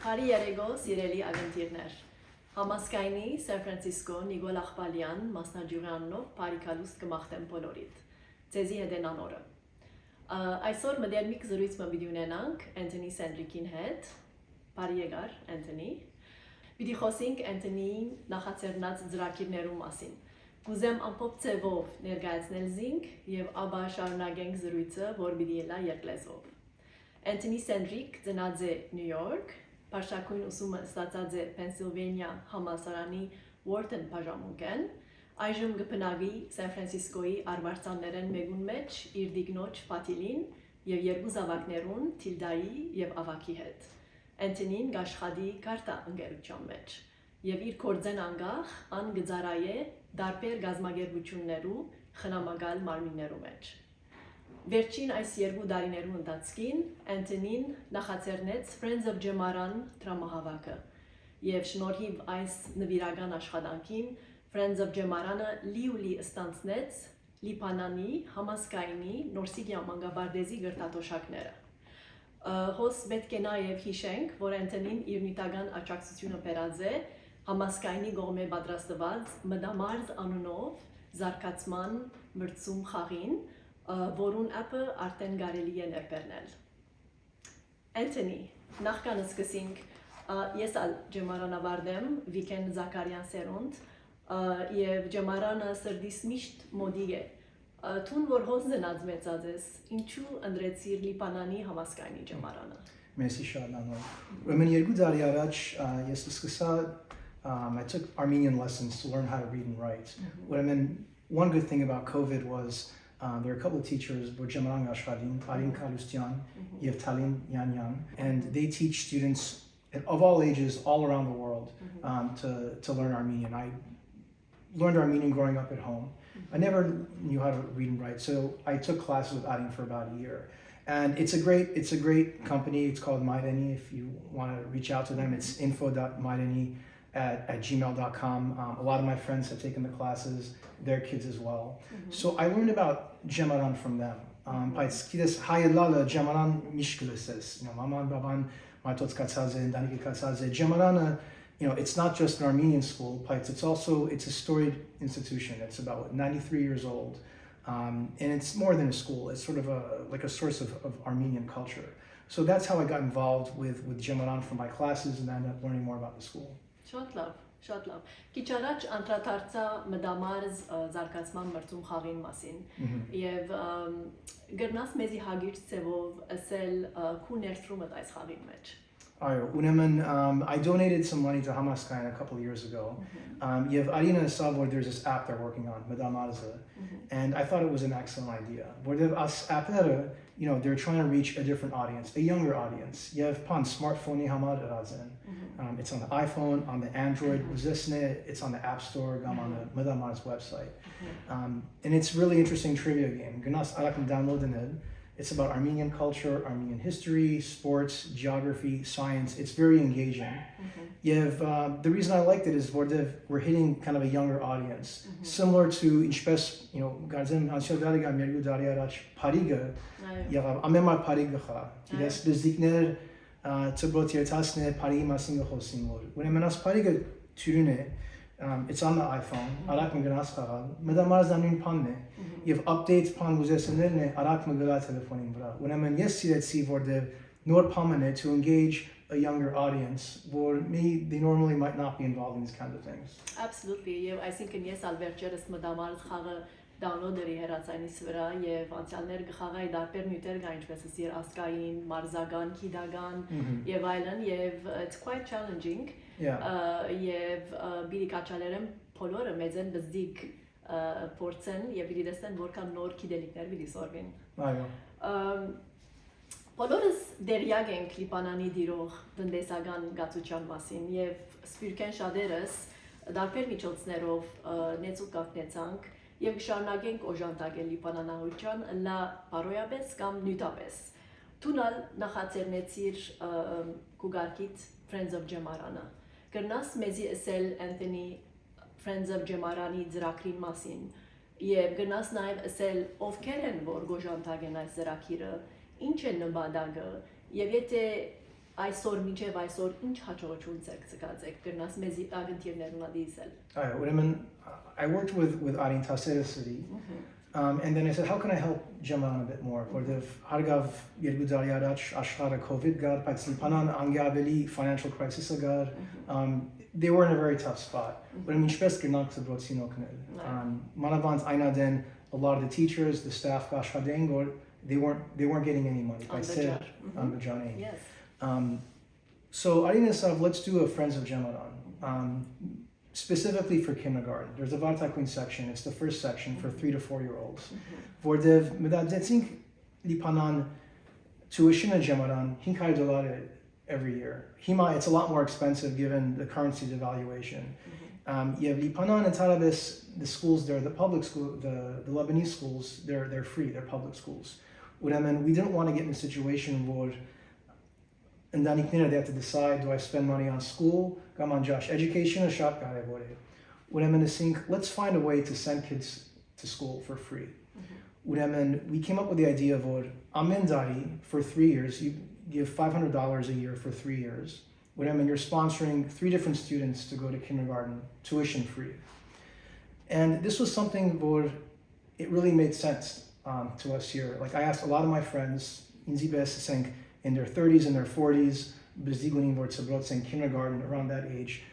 Բարի երեկո, սիրելի ագնտիրներ։ Համազկայնի Սան Ֆրանցիսկո Նիկոլ Աղբալյան մասնաճյուրանով բարիկալուստ կմաղթեմ բոլորիդ։ Ձեզի հետ է Նանորը։ Այսօր մդերմիկ զրույցը պիտի ունենանք Anthony Sandrikին հետ։ Բարի եկար, Anthony։ Պիտի խոսենք Anthony-ին նախաձեռնած ծրագիրներու մասին։ Կուզեմ ամբողջ ձևով ներկայացնել զինք եւ ապա շարունակենք զրույցը, որ պիտի լա երկլեզով։ Anthony Sandrik ծնած է Նյու Յորք, Պաշտակույն ուսումը ստացած է Պենսիլվանիա համալսարանի Wharton բաժանմունքեն, այժմ կբնակվի Սան Ֆրանցիսկոյի արվարձաններեն մեկուն մեջ իր դիգնոջ Պատիլին եւ երկու զավակներուն Թիլդայի եւ Ավակի հետ։ Anthony-ն աշխատի կարտա ընկերության մեջ եւ իր կորձեն անգախ ան գծարայե դարբեր գազագերբություններու խնամակալ մարմիններու մեջ։ Վերջին այս երկու տարիներու ընթացքին Anthony-ն նախաձեռնեց Friends of Djemaran դրամահավաքը եւ շնորհիվ այս նվիրական աշխատանքին Friends of Djemaran-ը լիուլի ստանցնեց Լիբանանի Համազկայինի Նորսիգիա մանկաբարձի գրտատոշակները։ Հոս պետք է նաեւ հիշենք, որ Anthony-ն իր նյութական աջակցությունը բերած է Համազկայինի կողմէ պատրաստված մդամարզ անունով զարգացման մրցում խաղին, որուն ապը արդեն կարելի է ներբեռնել։ Anthony, նախքան սկսենք, ես ալ Djemaran-ը վարդեմ, Վիկեն Զաքարյան սերունդ, եւ Djemaran-ը սրդիս միշտ մոդիկ է։ Տուն որ հոս զնած մեծած ես, ինչու ընդրեցիր Լիբանանի Համազկայինի Djemaran-ը։ Merci շատ Nanor. Ուրեմն երկու տարի առաջ ես սկսա I took Armenian lessons to learn how to read and write. One good thing about COVID was there are a couple of teachers, Djemaran Ashradin, Talin Kalustian, Yev Talin Yanyan, and they teach students of all ages all around the world to learn Armenian. I learned Armenian growing up at home. I never knew how to read and write, so I took classes with Adin for about a year. And it's a great company. It's called Mayreni. If you want to reach out to them, it's info.mayreni at gmail.com. A lot of my friends have taken the classes, their kids as well. So I learned about Djemaran from them. Djemaran mishkeleses, maman, baban, matot katsaze, daniki katsaze. Djemaran, it's not just an Armenian school, it's a storied institution. It's about 93 years old. And it's more than a school. It's sort of like a source of Armenian culture. So that's how I got involved with Djemaran for my classes and ended up learning more about the school. Շատ լավ։ Քիչ առաջ անդրադարձա մդամարզ զարգացման մրցում խաղին մասին եւ գրնաս մեզի հագիր ծևով ասել քու ներդրումդ այս խաղին մեջ։ I donated some money to Hamazkayin a couple of years ago. Yev Arina saw where there's this app they're working on, Madamarza, and I thought it was an excellent idea. Where they're trying to reach a different audience, a younger audience. Yev Pan smartphone Hamad Razan. It's on the iPhone, on the Android, it's on the App Store, on the Madamar's website. And it's a really interesting trivia game. Gnas Arakam downloading it. It's about Armenian culture, Armenian history, sports, geography, science. It's very engaging. The reason I liked it is we're hitting kind of a younger audience, similar to Inchpes, Garzim Ansel Dariga Mergu Dariarach Pariga, Amema Parigaha, Yes, Bizikner, Tsubotiatasne, Parima Singaho Singor. When Amenas Pariga Turune, it's on the iPhone. Arak Maganas Madamar Zamin Panne. You have updates pan Muzesanerne, Arak Magala telephoning bra. When I'm in yes, see for the Nor Pamane to engage a younger audience, where they normally might not be involved in these kinds of things. Absolutely. I think in yes, Albergeres Madamar Haga downloaderi հեռացանից վրա եւ անցյալներ գխաղայի դարբեր նյութեր կան ինչպես է Ասկային, Մարզական, Քիդական եւ այլն եւ it's quite challenging. Եվ բիրիկաչալերն բոլորը մեծ են բզդիկ փորձեն եւ պիտի տեսնեն որքան նոր գիտելիքներ պիտի սորվին։ Բոլորս դերյակ ենք Լիբանանի դիրող տնտեսական գացության մասին եւ սպիրկեն շատերս դարբեր միջոցներով նեցուկ կապնեցանք եւ շարունակենք օժանդակել Լիբանանահայության լա բարոյաբես կամ նյութաբես։ Տունալ նախաձեռնեցիր կուգարկիտ Friends of Djemaran-ը։ Գրնաս մեզի ասել Anthony Friends of Djemaran-ի ծրագրին մասին եւ գրնաս նաեւ ասել ովքեր են որ գոժանդակ են այս ծրագիրը, ինչ է նպատակը եւ եթե այսօր մինչև այսօր ինչ հաջողություն ցկացեք կրնաս մեզ ագնտիրներն ադիզել I worked with Arin Taserasiri, and then I said, how can I help Djemaran a bit more? Hargav Yergudari Arach Ashara COVID gad, Patslipanan Angaveli financial crisis gad. They were in a very tough spot. But I mean, Manavans Ainaden, a lot of the teachers, the staff, they weren't getting any money. I said Yes. So Arina said, let's do a Friends of Djemaran. Specifically for kindergarten. There's a Vardagöyn section. It's the first section for 3 to 4 year olds. Vordev medadetzink lipanan tuition in Djemaran $5 every year. Hima, it's a lot more expensive given the currency devaluation. You have lipanan and tarabes, the schools there, the public school, the Lebanese schools, they're free. They're public schools. We didn't want to get in a situation where and then they have to decide, do I spend money on school, on Josh education, or shop guy? What I'm going to think, let's find a way to send kids to school for free. We came up with the idea of Amendari for 3 years. You give $500 a year for 3 years. You're sponsoring 3 different students to go to kindergarten tuition free. And this was something where it really made sense to us here. Like I asked a lot of my friends, in their 30s and their 40s, in kindergarten, around that age.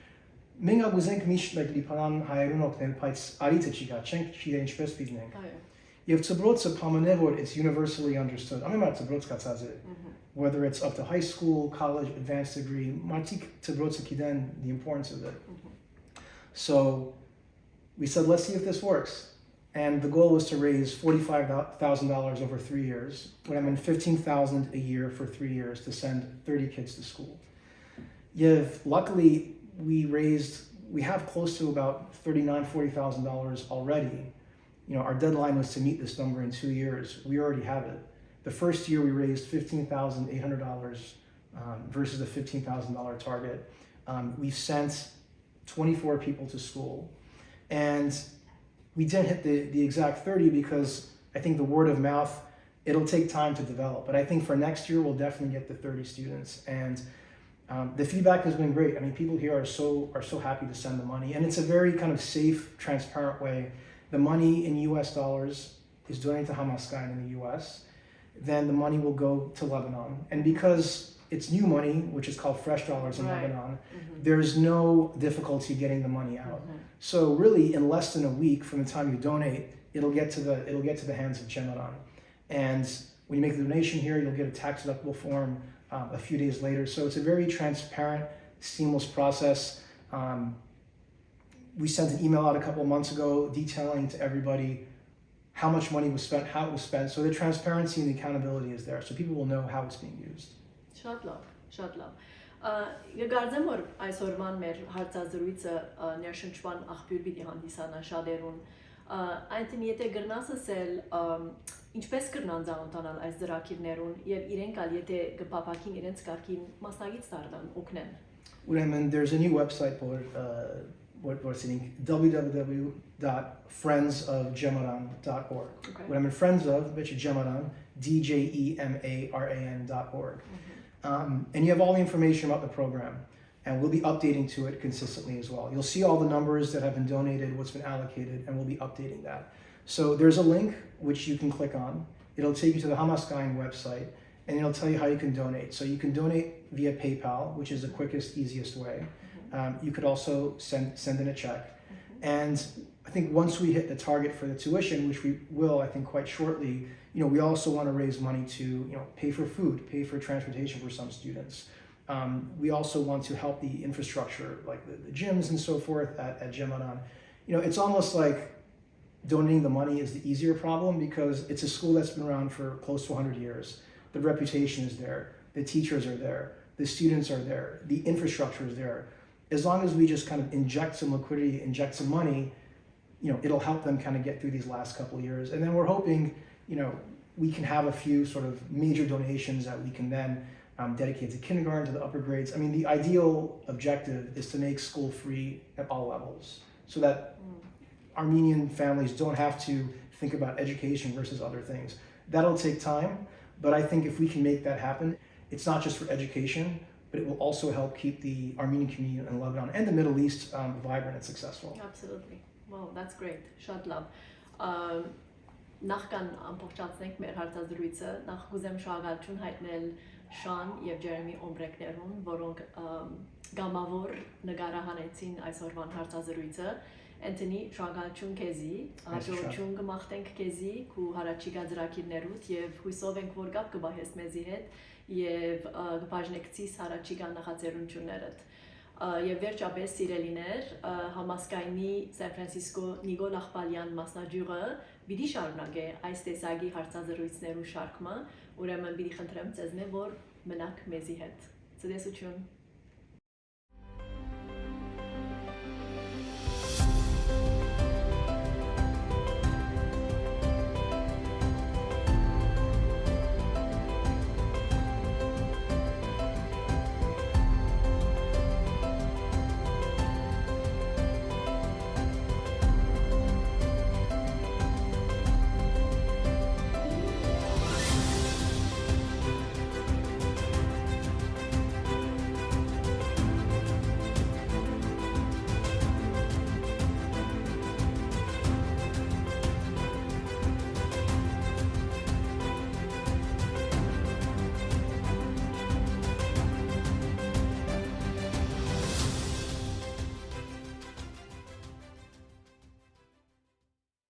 It's universally understood. Whether it's up to high school, college, advanced degree, the importance of it. So we said, let's see if this works. And the goal was to raise $45,000 over 3 years. $15,000 a year for 3 years to send 30 kids to school. Luckily, we have close to about $40,000 already. Our deadline was to meet this number in 2 years. We already have it. The first year we raised $15,800 versus a $15,000 target. We've sent 24 people to school. And we didn't hit the exact 30 because I think the word of mouth, it'll take time to develop. But I think for next year, we'll definitely get the 30 students. And the feedback has been great. I mean, people here are so happy to send the money. And it's a very kind of safe, transparent way. The money in US dollars is donated to Hamazkayin in the US. Then the money will go to Lebanon. And because it's new money, which is called fresh dollars in Lebanon, there's no difficulty getting the money out. So really, in less than a week from the time you donate, it'll get to the hands of Djemaran. And when you make the donation here, you'll get a tax deductible form a few days later. So it's a very transparent, seamless process. We sent an email out a couple of months ago detailing to everybody how much money was spent, how it was spent. So the transparency and the accountability is there. So people will know how it's being used. Շատ լավ։ Գկարձեմ որ այսօրվան մեր հարցազրույցը ներշնչման աղբյուր պիտի հանդիսանա շատերուն։ Անտոնի, եթե գրնաս ասել, ինչպես կրնան ծանոթանալ այս ծրագիրներուն եւ իրենք ալ եթե կփափակին իրենց կարգին մասնագետ դառնան, օգնեն։ There's a new website for www.friendsofdjemaran.org. Friends of Djemaran, DJEMARAN.org. And you have all the information about the program, and we'll be updating to it consistently as well. You'll see all the numbers that have been donated, what's been allocated, and we'll be updating that. So there's a link which you can click on. It'll take you to the Hamazkayin website, and it'll tell you how you can donate. So you can donate via PayPal, which is the quickest, easiest way. You could also send in a check. And I think once we hit the target for the tuition, which we will, I think, quite shortly, we also want to raise money to, pay for food, pay for transportation for some students. We also want to help the infrastructure, like the gyms and so forth at Djemaran. It's almost like donating the money is the easier problem because it's a school that's been around for close to 100 years. The reputation is there, the teachers are there, the students are there, the infrastructure is there. As long as we just kind of inject some liquidity, inject some money, it'll help them kind of get through these last couple of years. And then we're hoping, we can have a few sort of major donations that we can then dedicate to kindergarten, to the upper grades. I mean, the ideal objective is to make school free at all levels so that Armenian families don't have to think about education versus other things. That'll take time, but I think if we can make that happen, it's not just for education, but it will also help keep the Armenian community in Lebanon and the Middle East vibrant and successful. Absolutely. Well, that's great. Շատ լավ։ Նախքան ամբողջացնենք մեր հարցազրույցը, նախ կուզեմ շնորհակալություն հայտնել Շան եւ Ջերեմի օմբրեկներուն, որոնք գամավոր նկարահանեցին այսօրվան հարցազրույցը։ Anthony, շնորհակալություն քեզի, հաջողություն կմաղթենք քեզի ու հարաճիգա ծրագիրներուդ եւ հույսով ենք որ կապ կբահես մեզի հետ եւ կբաժնեկցիս հարաճիգա նախաձեռնություններդ։ Եվ վերջապես սիրելիներ, Համազկայնի Սան Ֆրանցիսկո Նիկոլ Ախպալյան մասնաճյուղը պիտի շարունակե այս տեսակի հարցազրույցներու շարքը, ուրեմն պիտի խնդրեմ ձեզ որ մնաք մեզի հետ։ Ցտեսություն։